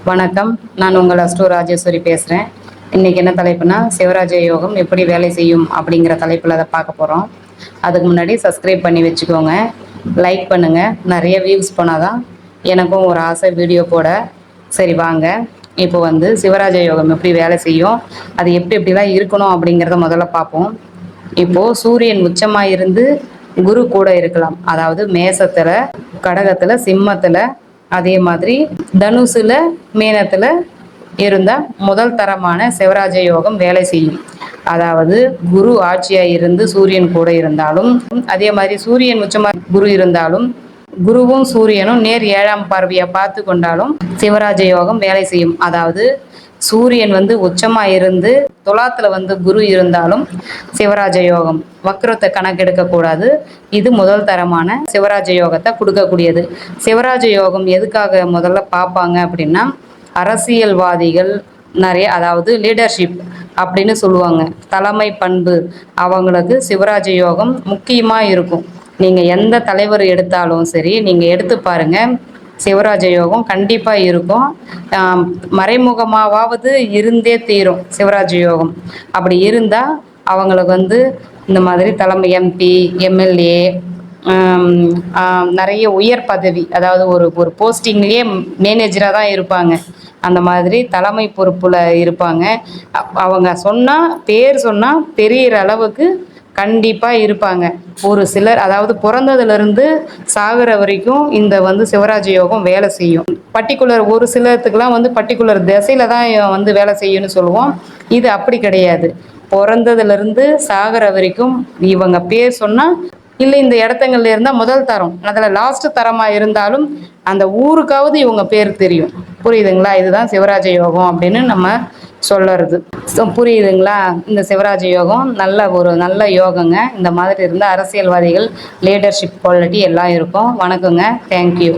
வணக்கம். நான் உங்கள் அஸ்ட்ரோ ராஜேஸ்வரி பேசுகிறேன். இன்றைக்கி என்ன தலைப்புனா, சிவராஜ யோகம் எப்படி வேலை செய்யும் அப்படிங்கிற தலைப்பில் அதை பார்க்க போகிறோம். அதுக்கு முன்னாடி சப்ஸ்கிரைப் பண்ணி வச்சுக்கோங்க, லைக் பண்ணுங்கள். நிறைய வியூஸ் போனால் தான் எனக்கும் ஒரு ஆசை வீடியோ போட. சரி வாங்க, இப்போ வந்து சிவராஜ யோகம் எப்படி வேலை செய்யும், அது எப்படி எப்படிலாம் இருக்கணும் அப்படிங்கிறத முதல்ல பார்ப்போம். இப்போது சூரியன் உச்சமாக இருந்து குரு கூட இருக்கலாம். அதாவது மேசத்தில், கடகத்தில், சிம்மத்தில், அதே மாதிரி தனுசுல, மீனத்துல இருந்த முதல் தரமான சிவராஜ யோகம் வேலை செய்யும். அதாவது குரு ஆட்சியா இருந்து சூரியன் கூட இருந்தாலும், அதே மாதிரி சூரியன் உச்சமா குரு இருந்தாலும், குருவும் சூரியனும் நேர் 7ஆம் பார்வையை பார்த்து கொண்டாலும் சிவராஜ யோகம் வேலை செய்யும். அதாவது சூரியன் வந்து உச்சமா இருந்து துலாத்துல வந்து குரு இருந்தாலும் சிவராஜ யோகம். வக்ரத்தை கணக்கெடுக்க கூடாது. இது முதல் தரமான சிவராஜ யோகத்தை கொடுக்கக்கூடியது. சிவராஜ யோகம் எதுக்காக முதல்ல பார்ப்பாங்க அப்படின்னா, அரசியல்வாதிகள் நிறைய, அதாவது லீடர்ஷிப் அப்படின்னு சொல்லுவாங்க, தலைமை பண்பு, அவங்களுக்கு சிவராஜ யோகம் முக்கியமாக இருக்கும். நீங்கள் எந்த தலைவர் எடுத்தாலும் சரி, நீங்கள் எடுத்து பாருங்கள், சிவராஜ யோகம் கண்டிப்பாக இருக்கும். மறைமுகமாவது இருந்தே தீரும் சிவராஜ யோகம். அப்படி இருந்தால் அவங்களுக்கு வந்து இந்த மாதிரி தலைமை எம்பி, எம்எல்ஏ, நிறைய உயர் பதவி, அதாவது ஒரு ஒரு போஸ்டிங்லேயே மேனேஜராக தான் இருப்பாங்க. அந்த மாதிரி தலைமை பொறுப்பில் இருப்பாங்க. அவங்க சொன்னால், பேர் சொன்னால் தெரிகிற அளவுக்கு கண்டிப்பாக இருப்பாங்க. ஒரு சிலர், அதாவது பிறந்ததுலேருந்து சாகிற வரைக்கும் இந்த வந்து சிவராஜ யோகம் வேலை செய்யும். பர்டிகுலர் ஒரு சிலத்துக்கெலாம் வந்து பர்டிகுலர் திசையில் தான் வந்து வேலை செய்யும்னு சொல்லுவோம். இது அப்படி கிடையாது. பிறந்ததுலேருந்து சாகிற வரைக்கும் இவங்க பேர் சொன்னால், இல்லை இந்த இடத்துங்கள்ல இருந்தால் முதல் தரம், அதில் லாஸ்ட் தரமாக இருந்தாலும் அந்த ஊருக்காவது இவங்க பேர் தெரியும். புரியுதுங்களா? இதுதான் சிவராஜ யோகம் அப்படின்னு நம்ம சொல்லறது. புரியுதுங்களா? இந்த சிவராஜ யோகம் நல்ல யோகங்க. இந்த மாதிரி இருந்தால் அரசியல்வாதிகள், லீடர்ஷிப் குவாலிட்டி எல்லாம் இருக்கும். வணக்கங்க. தேங்க்யூ.